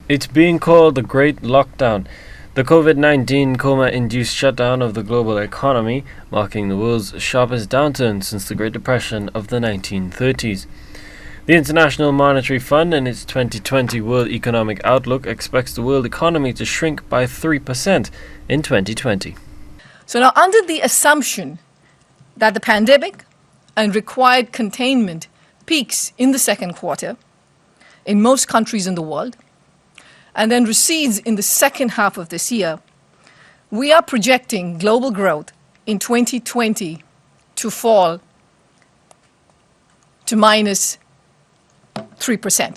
It's being called the Great Lockdown, the COVID-19 coma-induced shutdown of the global economy, marking the world's sharpest downturn since the Great Depression of the 1930s. The International Monetary Fund, in its 2020 World Economic Outlook, expects the world economy to shrink by 3% in 2020. So now, under the assumption that the pandemic and required containment peaks in the second quarter in most countries in the world, and then recedes in the second half of this year, we are projecting global growth in 2020 to fall to minus 3%.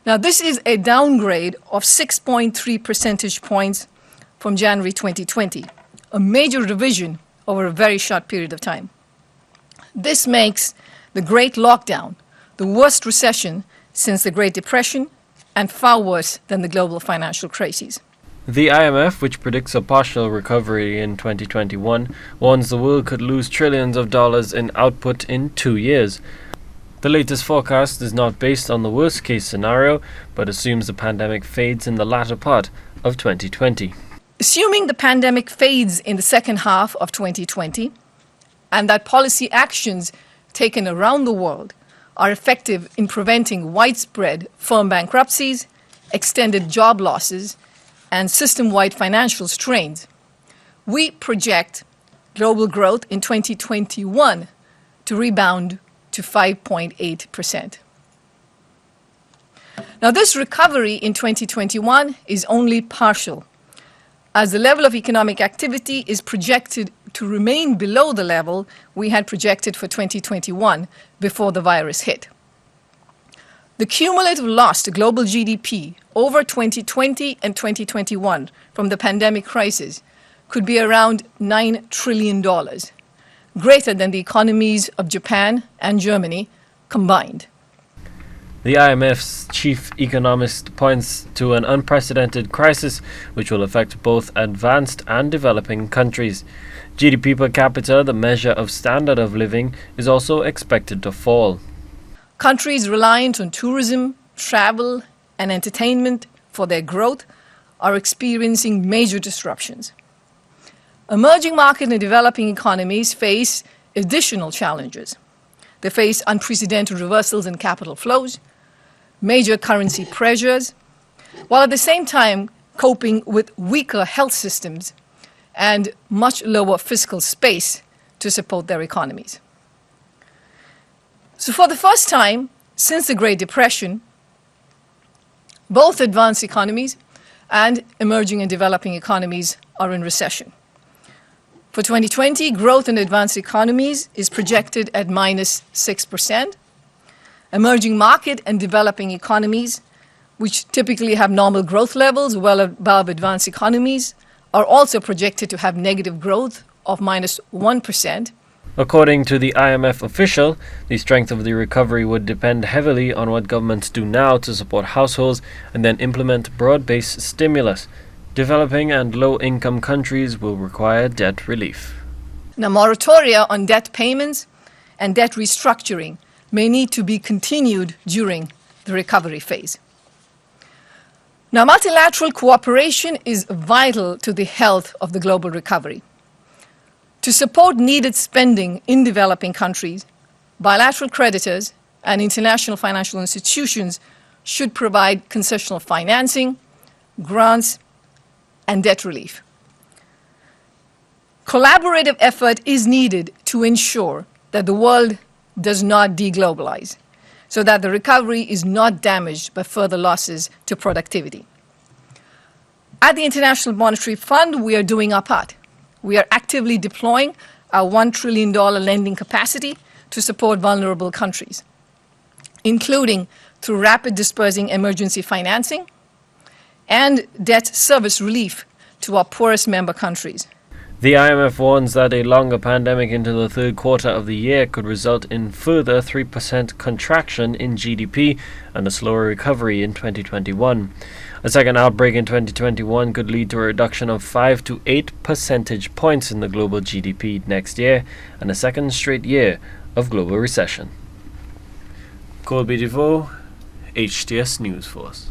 Now, this is a downgrade of 6.3 percentage points from January 2020, a major revision over a very short period of time. This makes the Great Lockdown the worst recession since the Great Depression and far worse than the global financial crises. The IMF, which predicts a partial recovery in 2021, warns the world could lose trillions of dollars in output in 2 years. The latest forecast is not based on the worst-case scenario, but assumes the pandemic fades in the latter part of 2020. Assuming the pandemic fades in the second half of 2020, and that policy actions taken around the world are effective in preventing widespread firm bankruptcies, extended job losses, and system-wide financial strains, we project global growth in 2021 to rebound to 5.8%. Now, this recovery in 2021 is only partial, as the level of economic activity is projected to remain below the level we had projected for 2021 before the virus hit. The cumulative loss to global GDP over 2020 and 2021 from the pandemic crisis could be around $9 trillion, greater than the economies of Japan and Germany combined. The IMF's chief economist points to an unprecedented crisis which will affect both advanced and developing countries. GDP per capita, the measure of standard of living, is also expected to fall. Countries reliant on tourism, travel, and entertainment for their growth are experiencing major disruptions. Emerging market and developing economies face additional challenges. They face unprecedented reversals in capital flows, major currency pressures, while at the same time coping with weaker health systems and much lower fiscal space to support their economies. So for the first time since the Great Depression, both advanced economies and emerging and developing economies are in recession. For 2020, growth in advanced economies is projected at minus 6%. Emerging market and developing economies, which typically have normal growth levels well above advanced economies, are also projected to have negative growth of minus 1%. According to the IMF official, the strength of the recovery would depend heavily on what governments do now to support households and then implement broad-based stimulus. Developing and low-income countries will require debt relief. Now, moratoria on debt payments and debt restructuring may need to be continued during the recovery phase. Now, multilateral cooperation is vital to the health of the global recovery. To support needed spending in developing countries, bilateral creditors and international financial institutions should provide concessional financing, grants, and debt relief. Collaborative effort is needed to ensure that the world does not deglobalize, so that the recovery is not damaged by further losses to productivity. At the International Monetary Fund, we are doing our part. We are actively deploying our $1 trillion lending capacity to support vulnerable countries, including through rapid dispersing emergency financing and debt service relief to our poorest member countries. The IMF warns that a longer pandemic into the third quarter of the year could result in further 3% contraction in GDP and a slower recovery in 2021. A second outbreak in 2021 could lead to a reduction of 5 to 8 percentage points in the global GDP next year and a second straight year of global recession. Colby DeVoe, HTS News Force.